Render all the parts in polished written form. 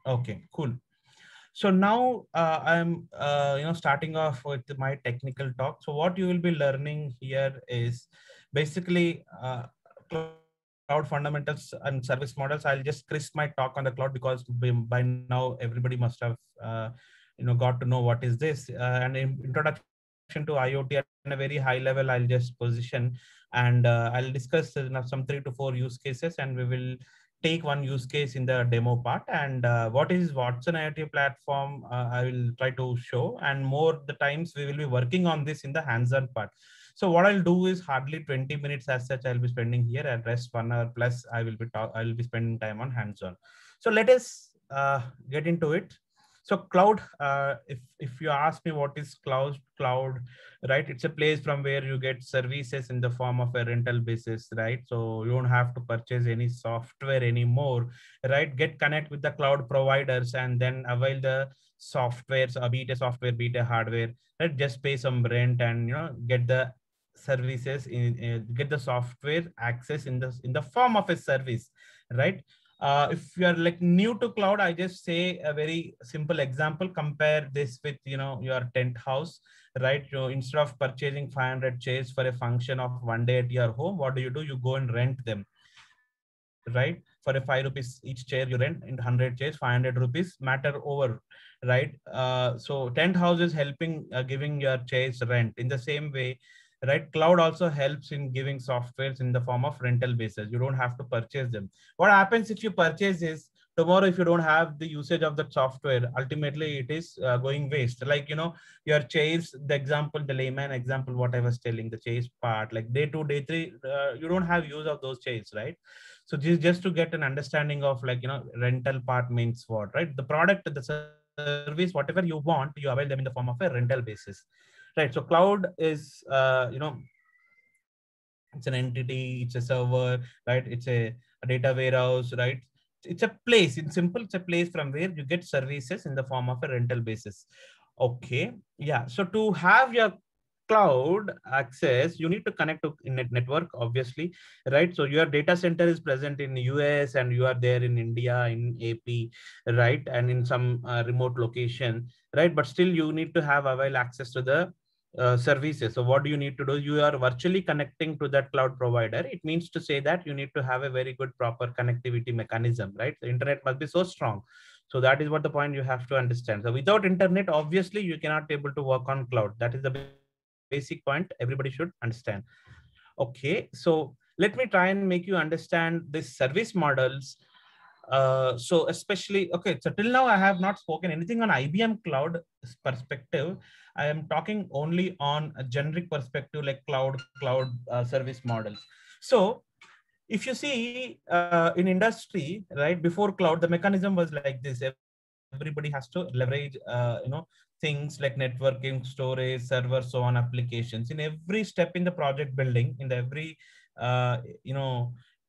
Okay, cool. So now I'm starting off with my technical talk. So what you will be learning here is basically cloud fundamentals and service models. I'll just crisp my talk on the cloud because by now everybody must have got to know what is this. And in introduction to IoT at a very high level, I'll just position and I'll discuss some 3 to 4 use cases, and we will take one use case in the demo part. And what is Watson IoT platform, I will try to show, and more the times we will be working on this in the hands-on part. So what I'll do is hardly 20 minutes as such I'll be spending here, and rest 1 hour plus I will be spending time on hands-on. So let us get into it. So cloud, if you ask me what is cloud, right? It's a place from where you get services in the form of a rental basis, right? So you don't have to purchase any software anymore, right? Get connect with the cloud providers and then avail the softwares, be it a software, be it a hardware, right? Just pay some rent and get the services get the software access in the form of a service, right? If you are like new to cloud, I just say a very simple example. Compare this with your tent house, right? Instead of purchasing 500 chairs for a function of 1 day at your home, what do? You go and rent them, right? For a 5 rupees each chair you rent in 100 chairs, 500 rupees matter over, right? So tent house is helping giving your chairs rent. In the same way, right, cloud also helps in giving softwares in the form of rental basis. You don't have to purchase them. What happens if you purchase is, tomorrow if you don't have the usage of the software, ultimately it is going waste. Like your chairs, the example, the layman example what I was telling, the chairs part, like day 2 day 3, you don't have use of those chairs, right? So this just to get an understanding of, like, rental part means what, right? The product, the service, whatever you want, you avail them in the form of a rental basis, right? So cloud is it's an entity, it's a server, right? It's a data warehouse, right? It's a place. In simple, it's a place from where you get services in the form of a rental basis. Okay, yeah. So to have your cloud access, you need to connect to network, obviously, right? So your data center is present in US and you are there in India, in AP, right? And in some remote location, right? But still you need to have avail access to the services. So what do you need to do? You are virtually connecting to that cloud provider. It means to say that you need to have a very good proper connectivity mechanism, right? The internet must be so strong. So that is what the point you have to understand. So without internet, obviously you cannot able to work on cloud. That is the basic point everybody should understand. Okay, so let me try and make you understand this service models. So especially, okay, so till now I have not spoken anything on IBM cloud perspective. I am talking only on a generic perspective, like cloud service models. So if you see in industry, right, before cloud, the mechanism was like this. Everybody has to leverage things like networking, storage, server, so on, applications in every step in the project building, in the every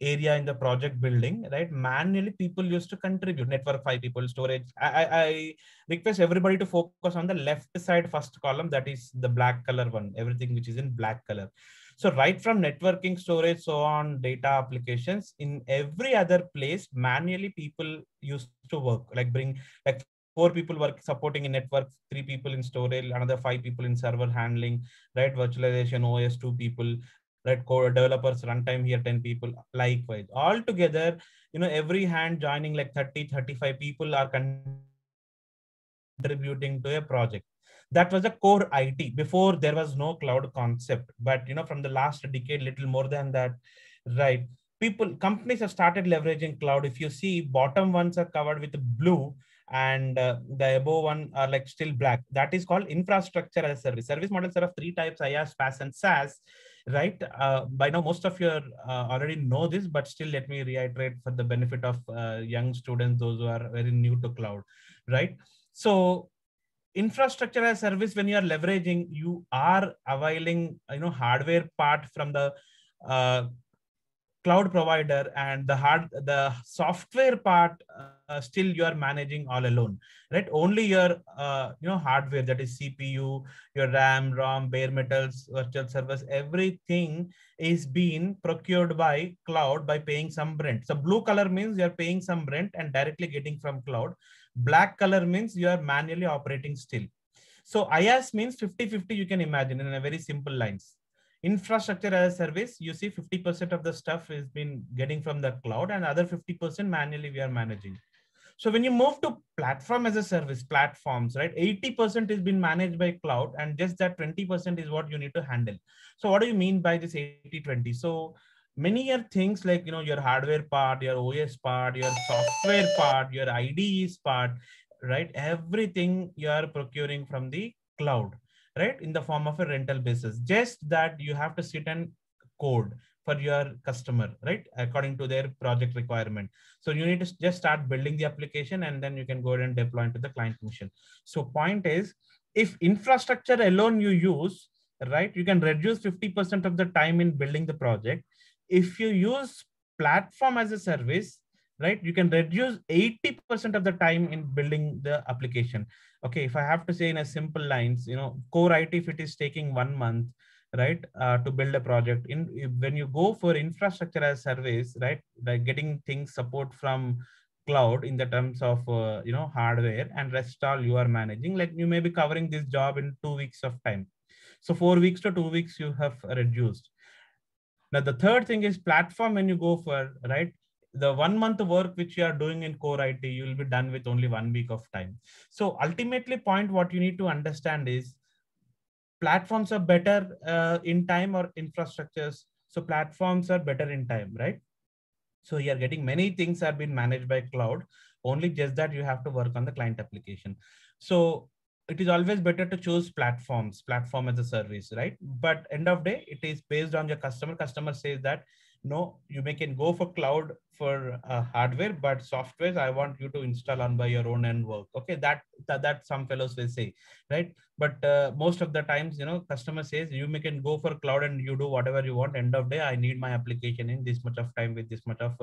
area in the project building, right? Manually people used to contribute. Network 5 people, storage. I request everybody to focus on the left side first column, that is the black color one, everything which is in black color. So right from networking, storage, so on, data applications, in every other place, manually people used to work, like bring like 4 people work supporting in network, 3 people in storage, another 5 people in server handling, right? Virtualization, OS 2 people, right? Core developers, runtime here 10 people, likewise. All together, every hand joining like 30, 35 people are contributing to a project. That was a core IT. Before there was no cloud concept, but from the last decade, little more than that, right? Companies have started leveraging cloud. If you see, bottom ones are covered with blue, and the above one are like still black. That is called infrastructure as a service. Service models are of 3 types: IaaS, PaaS, and SaaS, right? By now most of you already know this, but still let me reiterate for the benefit of young students, those who are very new to cloud, right? So infrastructure as service, when you are leveraging, you are availing hardware part from the uh, cloud provider, and the software part still you are managing all alone, right? Only your hardware, that is CPU, your RAM, ROM, bare metals, virtual servers, everything is being procured by cloud by paying some rent. So blue color means you're paying some rent and directly getting from cloud. Black color means you are manually operating still. So IaaS means 50-50, you can imagine in a very simple lines. Infrastructure as a service, you see 50% of the stuff is been getting from the cloud and other 50% manually we are managing. So when you move to platform as a service, platforms, right? 80% is been managed by cloud and just that 20% is what you need to handle. So what do you mean by this 80-20? So many are things like, your hardware part, your OS part, your software part, your IDEs part, right? Everything you are procuring from the cloud, right? In the form of a rental basis, just that you have to sit and code for your customer, right? According to their project requirement. So you need to just start building the application and then you can go ahead and deploy into the client mission. So point is, if infrastructure alone you use, right, you can reduce 50% of the time in building the project. If you use platform as a service, right, you can reduce 80% of the time in building the application. Okay, if I have to say in a simple lines, core IT, if it is taking 1 month, right, to build a project, when you go for infrastructure as service, right, like getting things support from cloud in the terms of hardware, and rest all you are managing, like you may be covering this job in 2 weeks of time. So 4 weeks to 2 weeks you have reduced. Now the third thing is platform. When you go for, right, the 1 month work which you are doing in core IT, you will be done with only 1 week of time. So ultimately point, what you need to understand is platforms are better in time or infrastructures. So platforms are better in time, right? So you're getting many things are being managed by cloud, only just that you have to work on the client application. So it is always better to choose platform as a service, right? But end of day, it is based on your customer. Customer says that, no, you may can go for cloud for hardware, but software, I want you to install on by your own and work. Okay, that some fellows will say, right? But most of the times, customer says you may can go for cloud and you do whatever you want. End of day, I need my application in this much of time with this much of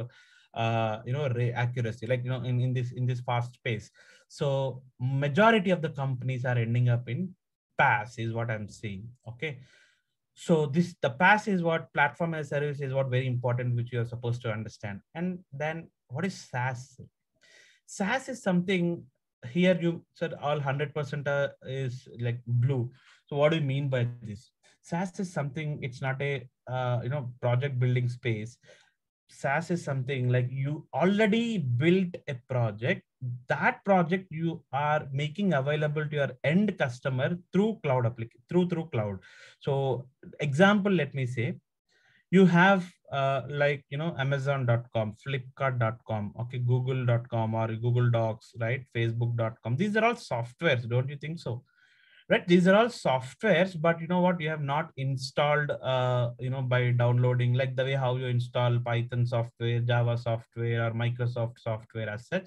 accuracy, like, in this fast pace. So majority of the companies are ending up in PaaS is what I'm saying. Okay. So the PaaS is what, platform as a service, is what very important, which you are supposed to understand. And then what is SaaS? SaaS is something, here you said all 100% is like blue. So what do you mean by this? SaaS is something, it's not a project building space. SaaS is something like you already built a project. That project you are making available to your end customer through cloud application, through cloud. So example, let me say, you have like, Amazon.com, Flipkart.com, okay, Google.com or Google Docs, right? Facebook.com. These are all softwares, don't you think so? Right, these are all softwares, but you know what, you have not installed by downloading, like the way how you install Python software, Java software, or Microsoft software as such,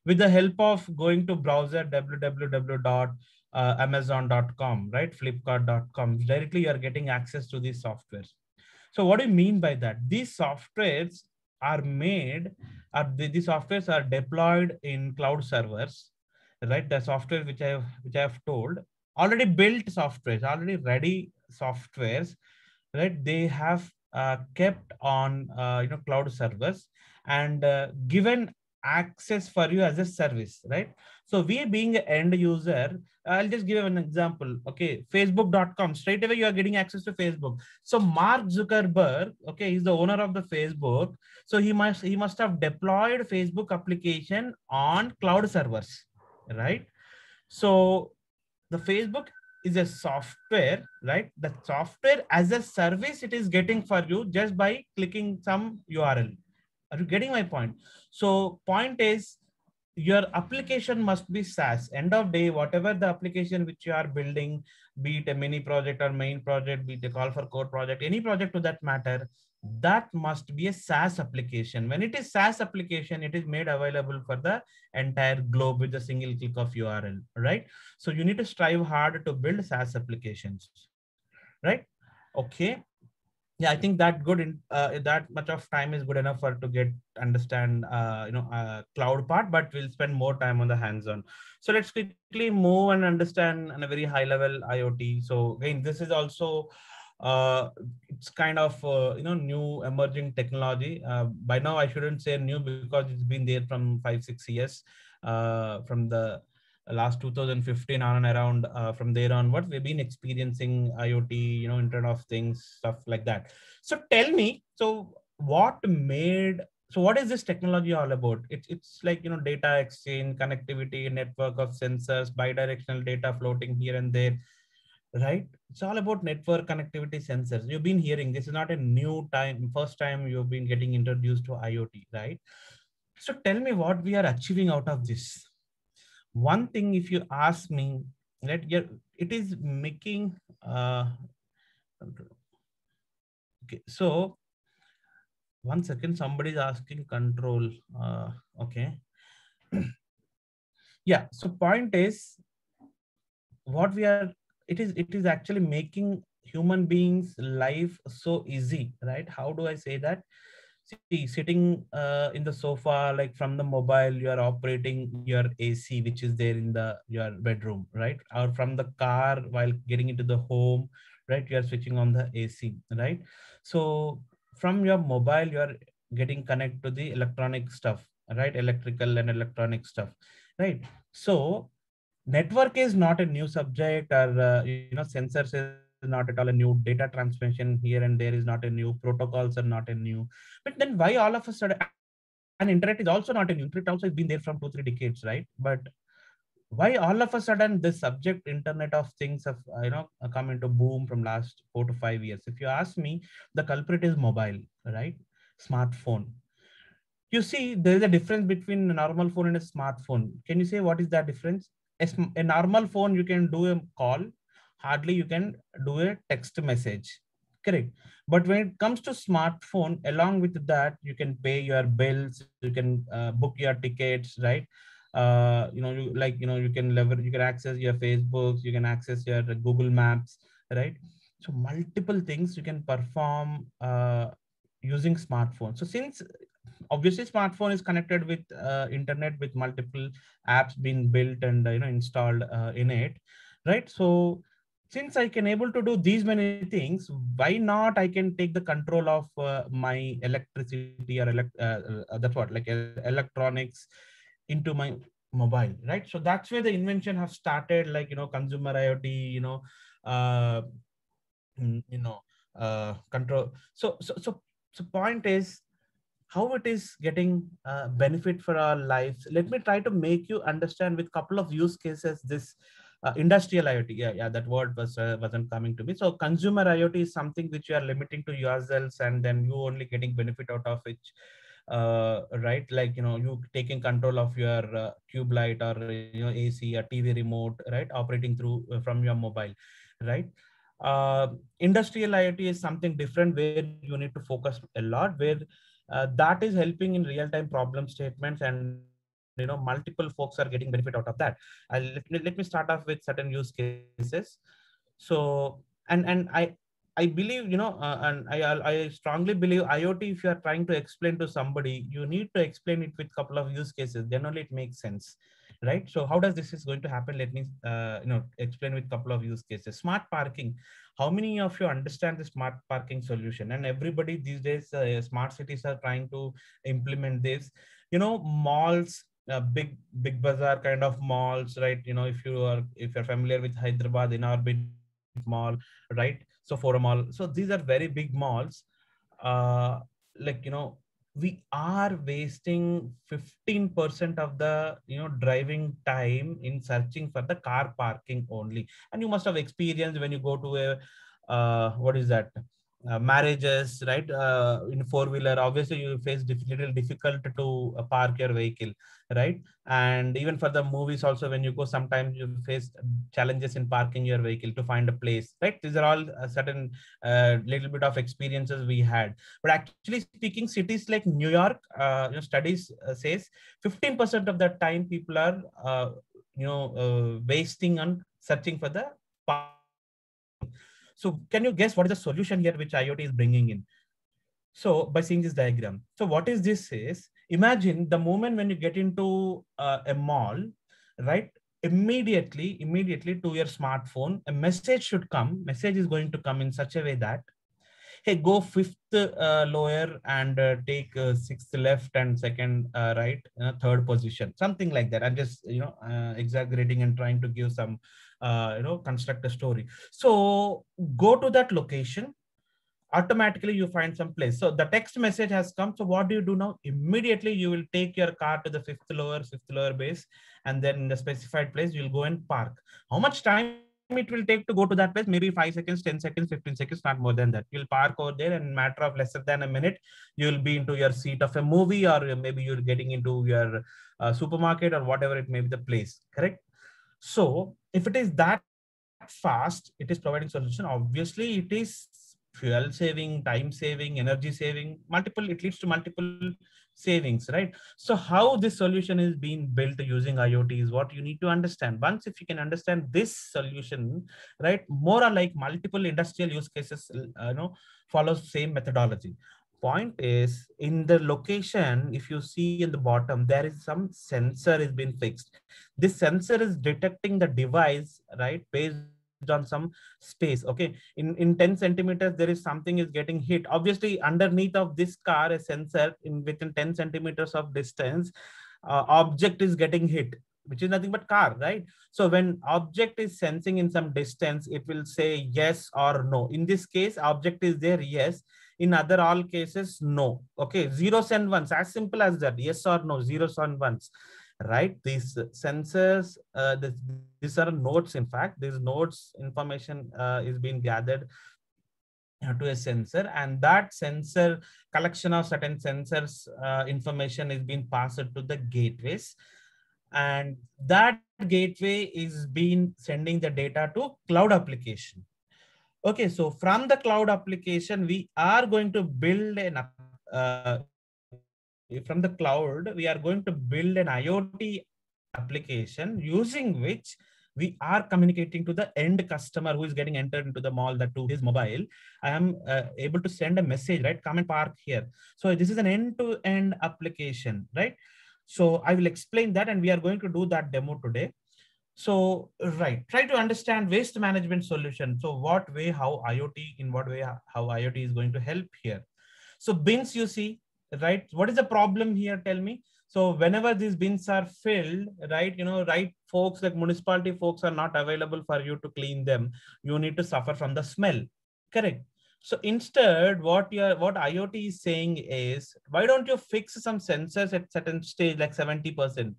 with the help of going to browser www.amazon.com, right, Flipkart.com, directly you are getting access to these softwares. So what do you mean by that? These softwares are made, these softwares are deployed in cloud servers, right? The software which I have told, already built softwares, already ready softwares, right? They have kept on cloud servers and given access for you as a service, right? So we being an end user, I'll just give an example. Okay, Facebook.com, straight away you are getting access to Facebook. So Mark Zuckerberg, okay, he's the owner of the Facebook. So he must have deployed Facebook application on cloud servers, right? So the Facebook is a software, right? The software as a service, it is getting for you just by clicking some URL. Are you getting my point? So point is, your application must be SaaS. End of day, whatever the application which you are building, be it a mini project or main project, be it a call for code project, any project to that matter, that must be a SaaS application. When it is SaaS application, it is made available for the entire globe with a single click of URL, right? So you need to strive hard to build SaaS applications, right? Okay. Yeah, I think that that much of time is good enough for to get understand cloud part, but we'll spend more time on the hands-on. So let's quickly move and understand on a very high level IoT. So again, this is also it's kind of new emerging technology. By now I shouldn't say new because it's been there from 5-6 years. from the last 2015 on and around. From there onwards, we've been experiencing IoT, Internet of Things, stuff like that. So tell me, so what is this technology all about? It's like, data exchange, connectivity, network of sensors, bidirectional data floating here and there, right? It's all about network connectivity, sensors. You've been hearing, this is not a new time, first time you've been getting introduced to IoT, right? So tell me what we are achieving out of this. One thing, if you ask me, that it is making okay, so one second, somebody is asking control. Okay. Yeah, so point is, what we are, it is actually making human beings life so easy, right? How do I say that? See, sitting in the sofa, like from the mobile, you are operating your AC, which is there in the your bedroom, right? Or from the car while getting into the home, right? You are switching on the AC, right? So from your mobile, you are getting connected to the electronic stuff, right? Electrical and electronic stuff, right? So network is not a new subject, or sensors is not at all a new, data transmission here and there is not a new, protocols are not a new. But then why all of a sudden, and internet is also not a new, internet also has been there from 2-3 decades, right? But why all of a sudden this subject, internet of things, have come into boom from last 4 to 5 years? If you ask me, the culprit is mobile, right? Smartphone. You see, there is a difference between a normal phone and a smartphone. Can you say what is that difference? A normal phone, you can do a call, hardly you can do a text message, correct? But when it comes to smartphone, along with that, you can pay your bills, you can book your tickets, right? You can leverage, you can access your Facebooks, you can access your Google Maps, right? So multiple things you can perform using smartphone. So since obviously smartphone is connected with internet, with multiple apps being built and installed in it, right? So since I can able to do these many things, why not I can take the control of my electricity, or that's what, like electronics into my mobile, right? So that's where the invention have started, like consumer IoT, uh, you know control. So point is, how it is getting benefit for our lives. Let me try to make you understand with couple of use cases this industrial IoT. Yeah, that word wasn't coming to me. So consumer IoT is something which you are limiting to yourselves, and then you only getting benefit out of it, right? Like you taking control of your tube light, or AC, or TV remote, right? Operating through from your mobile, right? Industrial IoT is something different, where you need to focus a lot, where that is helping in real-time problem statements, and multiple folks are getting benefit out of that. Let me start off with certain use cases. So I believe, I strongly believe IoT, if you are trying to explain to somebody, you need to explain it with couple of use cases, then only it makes sense, right? So how does this is going to happen? Let me explain with couple of use cases. Smart parking. How many of you understand the smart parking solution? And everybody these days, smart cities are trying to implement this. Malls, big bazaar kind of malls, right? If you're familiar with Hyderabad, in Orbit Mall, right? So Forum Mall. So these are very big malls. uh like we are wasting 15% of the driving time in searching for the car parking only. And you must have experienced when you go to a what is that, marriages, right? In four-wheeler, obviously you face little difficult to park your vehicle, right? And even for the movies also, when you go, sometimes you face challenges in parking your vehicle to find a place, right? These are all certain little bit of experiences we had. But actually speaking, cities like New York, studies says 15% of the time people are wasting on searching for the parking. So can you guess what is the solution here which IoT is bringing in? So by seeing this diagram, so what is this is, imagine the moment when you get into a mall, right? Immediately to your smartphone, a message should come. Message is going to come in such a way that hey, go fifth lower and take sixth left and second right, third position, something like that. I'm just, exaggerating and trying to give some, construct a story. So go to that location, automatically you find some place. So the text message has come. So what do you do now? Immediately you will take your car to the fifth lower base, and then in the specified place you'll go and park. How much time it will take to go to that place? Maybe 5 seconds, 10 seconds, 15 seconds, not more than that. You'll park over there, and in a matter of lesser than a minute, you'll be into your seat of a movie, or maybe you're getting into your supermarket, or whatever it may be the place, correct? So if it is that fast, it is providing solution. Obviously, it is fuel saving, time saving, energy saving, multiple, it leads to multiple savings, right? So how this solution is being built using IoT is what you need to understand. Once if you can understand this solution, right, more or like multiple industrial use cases, follows same methodology. Point is, in the location, if you see in the bottom, there is some sensor is being fixed. This sensor is detecting the device, right, based on some space. Okay, in 10 centimeters there is something is getting hit. Obviously underneath of this car, a sensor in within 10 centimeters of distance, object is getting hit, which is nothing but car, right? So when object is sensing in some distance, it will say yes or no. In this case, object is there, yes. In other all cases, no. Okay, zeros and ones, as simple as that. Yes or no, zeros and ones, right? These sensors, these are nodes. In fact, these nodes information is being gathered to a sensor, and that sensor collection of certain sensors information is being passed to the gateways, and that gateway is being sending the data to cloud application. Okay, so from the cloud application, we are going to build an from the cloud, we are going to build an IoT application using which we are communicating to the end customer who is getting entered into the mall, that to his mobile. I am able to send a message, right? Come and park here. So this is an end-to-end application, right? So I will explain that, and we are going to do that demo today. So, right, try to understand waste management solution. So what way, how IoT, in what way, how IoT is going to help here. So bins, you see, right? What is the problem here? Tell me. So whenever these bins are filled, right, right, folks like municipality folks are not available for you to clean them. You need to suffer from the smell, correct? So instead, what IoT is saying is, why don't you fix some sensors at certain stage, like 70%?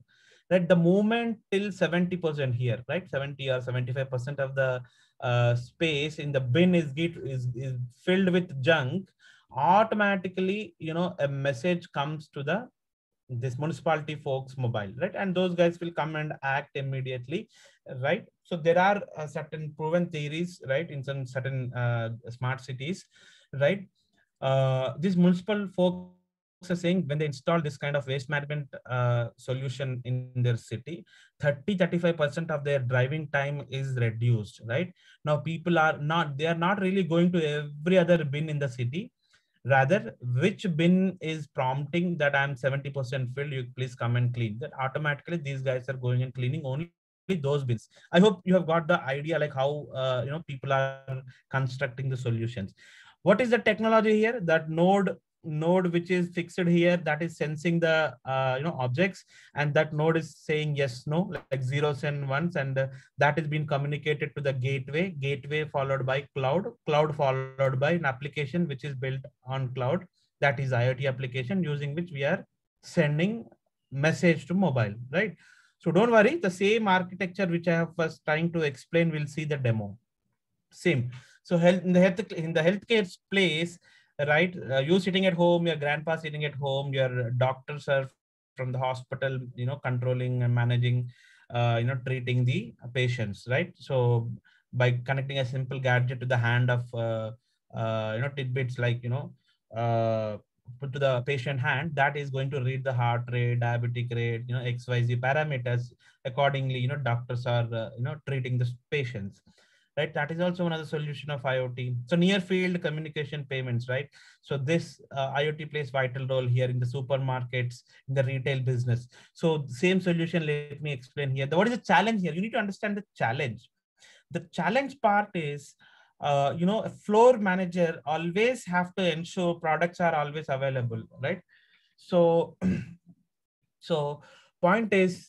Right, the movement till 70% here, right? 70 or 75% of the space in the bin is filled with junk. Automatically, a message comes to this municipality folks mobile, right? And those guys will come and act immediately, right? So there are certain proven theories, right, in some certain smart cities, right? These municipal folks are saying, when they install this kind of waste management solution in their city, 30-35% of their driving time is reduced, right? Now people are not, they are not really going to every other bin in the city. Rather, which bin is prompting that I'm 70% filled, you please come and clean. That automatically these guys are going and cleaning only those bins. I hope you have got the idea, like how people are constructing the solutions. What is the technology here? That node which is fixed here, that is sensing the objects, and that node is saying yes, no, like zeros and ones, and that is being communicated to the gateway followed by cloud followed by an application which is built on cloud, that is IoT application, using which we are sending message to mobile, right? So don't worry, the same architecture which I have was trying to explain, we'll see the demo. Same. So in the healthcare place, right? You sitting at home, your grandpa sitting at home, your doctors are from the hospital, controlling and managing, treating the patients, right? So by connecting a simple gadget to the hand of, tidbits like, put to the patient hand, that is going to read the heart rate, diabetic rate, XYZ parameters. Accordingly, doctors are, treating the patients, right? That is also another solution of IoT. So near field communication payments, right? So this IoT plays vital role here in the supermarkets, in the retail business. So same solution, let me explain here. What is the challenge here? You need to understand the challenge. The challenge part is, a floor manager always have to ensure products are always available, right? So, so point is,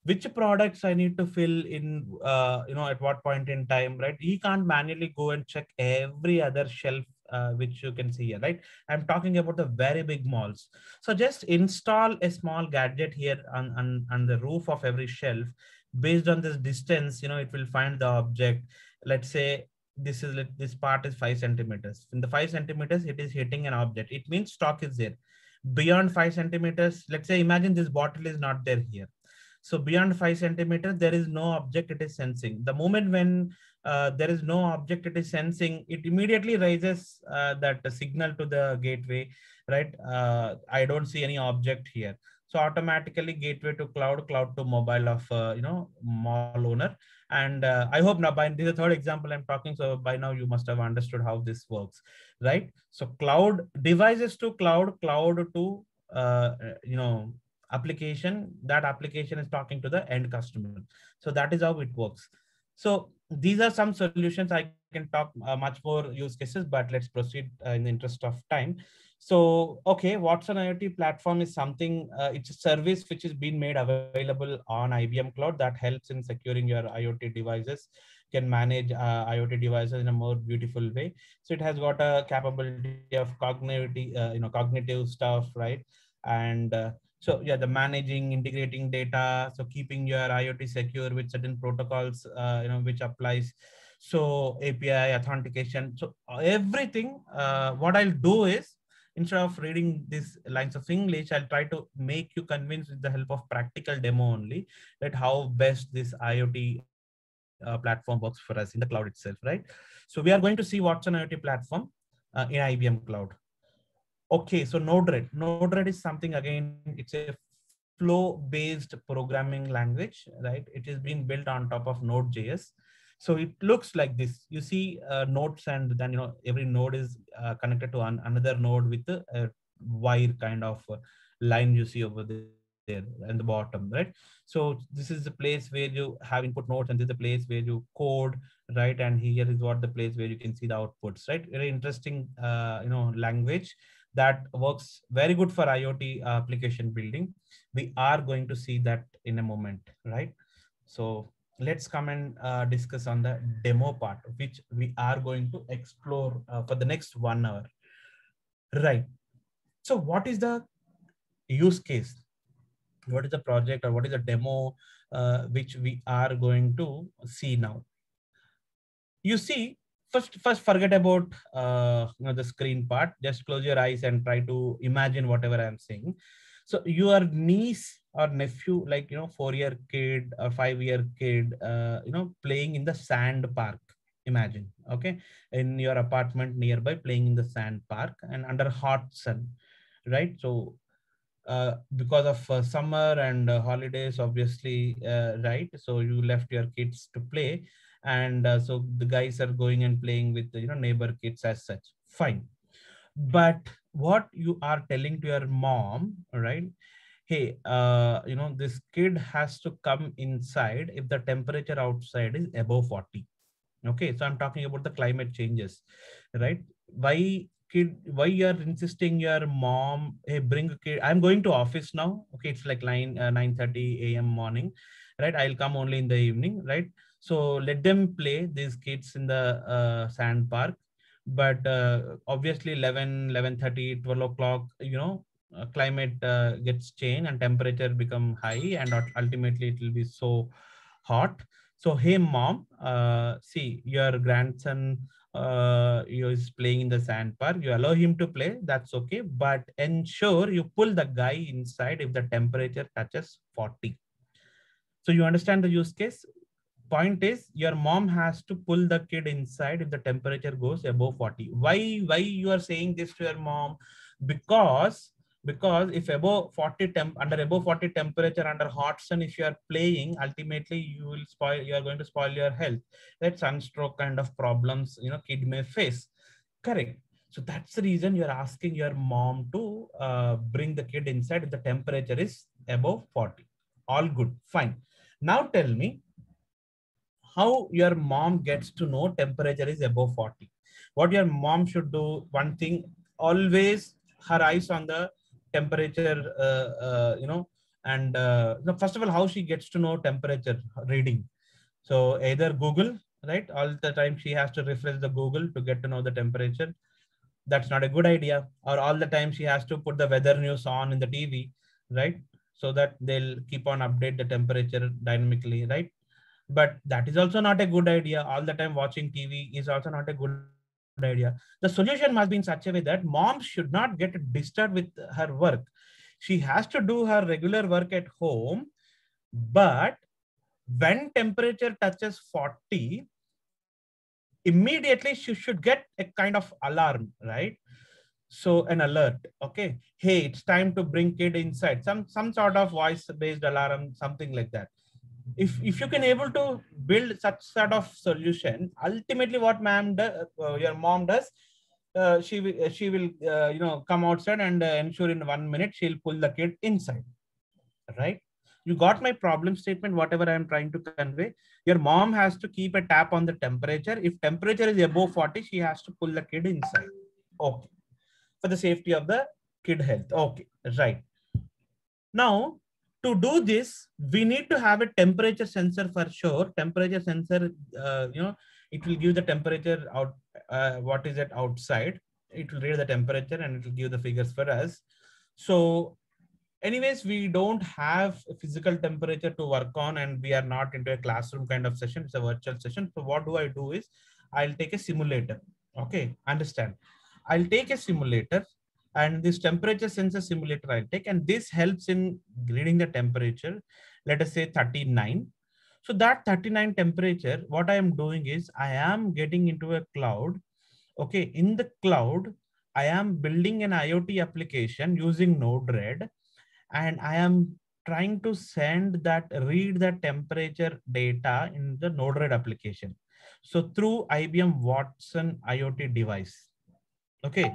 which products I need to fill in, at what point in time, right? He can't manually go and check every other shelf, which you can see here, right? I'm talking about the very big malls. So just install a small gadget here on the roof of every shelf. Based on this distance, it will find the object. Let's say this part is 5 centimeters. In the 5 centimeters, it is hitting an object. It means stock is there. Beyond 5 centimeters, let's say, imagine this bottle is not there here. So beyond 5 centimeters, there is no object it is sensing. The moment when there is no object it is sensing, it immediately raises that signal to the gateway, right? I don't see any object here. So automatically gateway to cloud, cloud to mobile of, mall owner. And I hope now, by this is the third example I'm talking. So by now you must have understood how this works, right? So cloud devices to cloud, cloud to, application. That application is talking to the end customer. So that is how it works. So these are some solutions. I can talk much more use cases, but let's proceed in the interest of time. So, okay, Watson IoT platform is something, it's a service which is being made available on IBM Cloud that helps in securing your IoT devices, can manage IoT devices in a more beautiful way. So it has got a capability of cognitive stuff, right? And so yeah, the managing, integrating data, so keeping your IoT secure with certain protocols, which applies. So API authentication. So everything. What I'll do is, instead of reading these lines of English, I'll try to make you convinced with the help of practical demo only, that how best this IoT platform works for us in the cloud itself, right? So we are going to see what's an IoT platform in IBM Cloud. Okay, so Node-RED. Node-RED is something, again, it's a flow-based programming language, right? It is being built on top of Node.js. So it looks like this. You see nodes, and then, every node is connected to another node with a wire kind of line you see over there in the bottom, right? So this is the place where you have input nodes, and this is the place where you code, right? And here is what the place where you can see the outputs, right? Very interesting, language that works very good for IoT application building. We are going to see that in a moment, right? So let's come and discuss on the demo part, which we are going to explore for the next 1 hour, right? So what is the use case? What is the project, or what is the demo which we are going to see now? You see, first forget about the screen part. Just close your eyes and try to imagine whatever I'm saying. So your niece or nephew, like 4-year kid or 5-year kid, playing in the sand park. Imagine, okay, in your apartment nearby, playing in the sand park and under hot sun, right? So because of summer and holidays, obviously, right? So you left your kids to play, and so the guys are going and playing with the neighbor kids as such. Fine, but what you are telling to your mom, right? Hey, this kid has to come inside if the temperature outside is above 40. Okay, so I'm talking about the climate changes, right? Why you are insisting your mom, hey, bring a kid, I'm going to office now, okay, it's like 9:30 a.m. morning, right? I'll come only in the evening, right? So let them play, these kids, in the sand park. But obviously 11:30, 12 o'clock, climate gets changed and temperature become high, and ultimately it will be so hot. So, hey mom, see, your grandson is playing in the sand park. You allow him to play, that's okay, but ensure you pull the guy inside if the temperature touches 40. So you understand the use case? Point is, your mom has to pull the kid inside if the temperature goes above 40. Why you are saying this to your mom? Because if above 40 under above 40 temperature under hot sun, if you are playing, ultimately you are going to spoil your health. That sunstroke kind of problems kid may face. Correct. So that's the reason you're asking your mom to bring the kid inside if the temperature is above 40. All good, fine. Now tell me, how your mom gets to know temperature is above 40. What your mom should do, one thing, always her eyes on the temperature, and first of all, how she gets to know temperature reading. So either Google, right? All the time she has to refresh the Google to get to know the temperature. That's not a good idea. Or all the time she has to put the weather news on in the TV, right? So that they'll keep on update the temperature dynamically, right? But that is also not a good idea. All the time watching TV is also not a good idea. The solution must be in such a way that mom should not get disturbed with her work. She has to do her regular work at home, but when temperature touches 40, immediately she should get a kind of alarm, right? So an alert, okay, hey, it's time to bring kid inside, some sort of voice based alarm, something like that. If you can able to build such sort of solution, ultimately what your mom does, she will come outside and ensure in 1 minute she'll pull the kid inside, right? You got my problem statement, whatever I am trying to convey. Your mom has to keep a tap on the temperature. If temperature is above 40, she has to pull the kid inside. Okay, for the safety of the kid health. Okay, right. Now, to do this, we need to have a temperature sensor for sure. Temperature sensor, it will give the temperature out, what is it outside. It will read the temperature and it will give the figures for us. So anyways, we don't have a physical temperature to work on, and we are not into a classroom kind of session. It's a virtual session. So what do I do is I'll take a simulator. Okay, understand. I'll take a simulator, and this temperature sensor simulator I'll take, and this helps in reading the temperature. Let us say 39. So that 39 temperature, what I am doing is I am getting into a cloud. Okay, in the cloud, I am building an IoT application using Node-RED, and I am trying to read the temperature data in the Node-RED application. So through IBM Watson IoT device. Okay.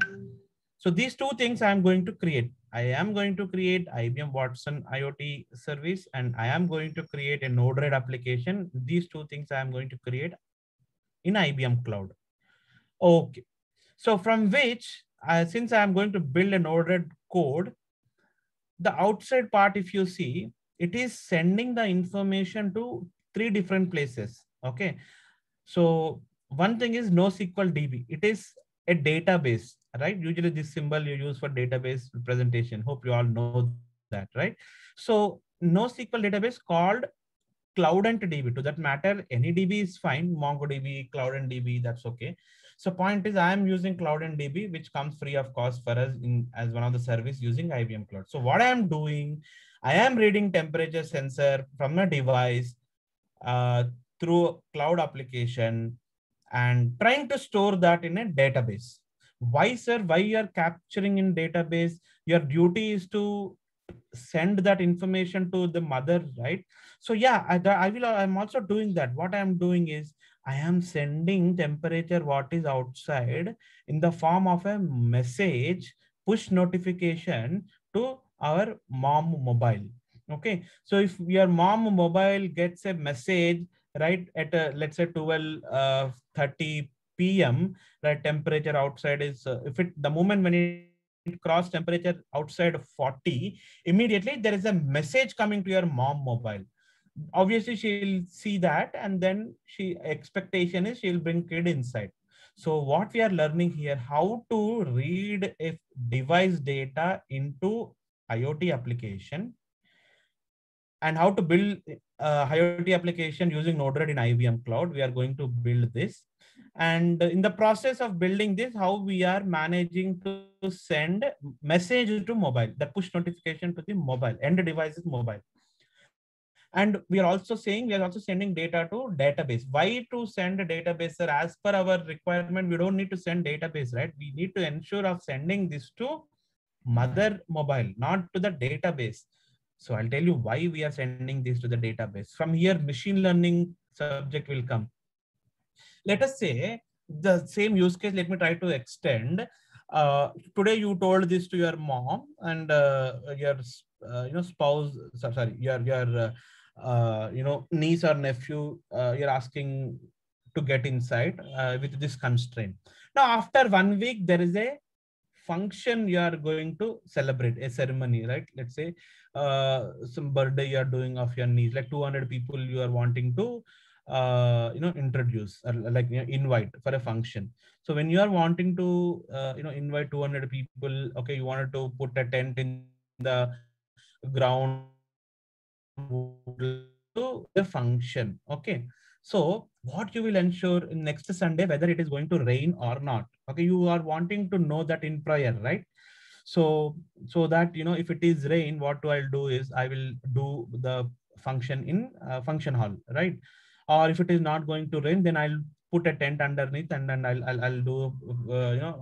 So these two things I am going to create. I am going to create IBM Watson IoT service, and I am going to create a Node-RED application. These two things I am going to create in IBM Cloud. Okay. So from which, since I am going to build a Node-RED code, the outside part, if you see, it is sending the information to 3 different places. Okay. So one thing is NoSQL DB. It is a database, right? Usually this symbol you use for database presentation. Hope you all know that, right? So NoSQL database called CloudEntDB. To that matter, any DB is fine. MongoDB, CloudEntDB, that's okay. So point is, I am using CloudEntDB, which comes free of cost for us as one of the service using IBM Cloud. So what I am doing, I am reading temperature sensor from a device uh, through cloud application and trying to store that in a database. Why, sir? Why you are capturing in database? Your duty is to send that information to the mother, right? So yeah, I'm also doing that. What I am doing is I am sending temperature what is outside in the form of a message, push notification to our mom mobile. Okay, so if your mom mobile gets a message right at let's say 12:30 p.m., right, temperature outside is if it the moment when it cross temperature outside 40, immediately there is a message coming to your mom mobile. Obviously she'll see that, and then she expectation is she'll bring kid inside. So what we are learning here, how to read a device data into IoT application, and how to build IoT application using Node-RED in IBM Cloud. We are going to build this. And in the process of building this, how we are managing to send message to mobile, that push notification to the mobile, end device is mobile. And we are also sending data to database. Why to send a database, sir? As per our requirement, we don't need to send database, right? We need to ensure of sending this to mother mobile, not to the database. So I'll tell you why we are sending this to the database. From here, machine learning subject will come. Let us say the same use case, let me try to extend. Today you told this to your mom, and your spouse, sorry, your niece or nephew, you're asking to get inside with this constraint. Now, after 1 week, there is a function you are going to celebrate, a ceremony, right? Let's say some birthday you are doing of your niece, like 200 people you are wanting to introduce, or like, invite for a function. So when you are wanting to invite 200 people, okay, you wanted to put a tent in the ground, to the function. Okay. So what you will ensure in next Sunday, whether it is going to rain or not. Okay. You are wanting to know that in prior, right? So that, if it is rain, what I'll do is I will do the function in function hall, right? Or if it is not going to rain, then I'll put a tent underneath, and then I'll do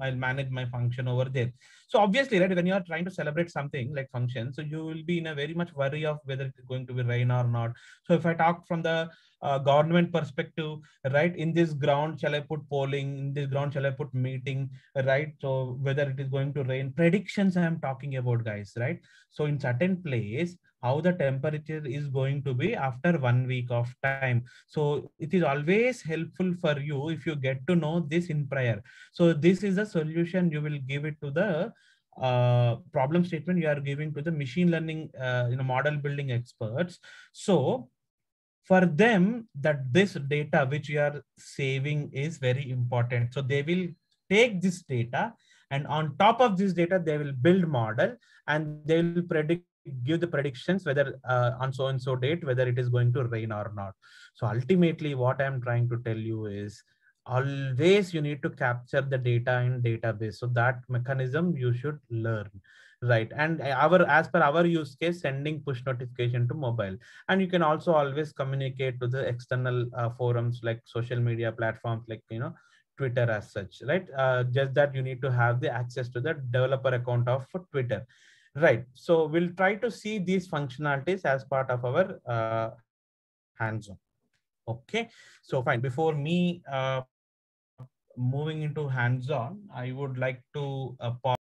I'll manage my function over there. So obviously, right, when you are trying to celebrate something like function, so you will be in a very much worry of whether it is going to be rain or not. So if I talk from the government perspective, right, in this ground shall I put polling, in this ground shall I put meeting, right? So whether it is going to rain, predictions I am talking about, guys, right? So in certain place, how the temperature is going to be after 1 week of time. So it is always helpful for you if you get to know this in prior. So this is a solution you will give it to the problem statement you are giving to the machine learning model building experts. So for them, that this data which you are saving is very important. So they will take this data, and on top of this data they will build model, and they will give the predictions whether on so and so date whether it is going to rain or not. So ultimately what I'm trying to tell you is, always you need to capture the data in database. So that mechanism you should learn, right? And our, as per our use case, sending push notification to mobile. And you can also always communicate to the external forums like social media platforms like Twitter as such, right? Just that you need to have the access to the developer account of Twitter, right? So we'll try to see these functionalities as part of our hands-on. Okay, so fine. Before me moving into hands-on, I would like to pause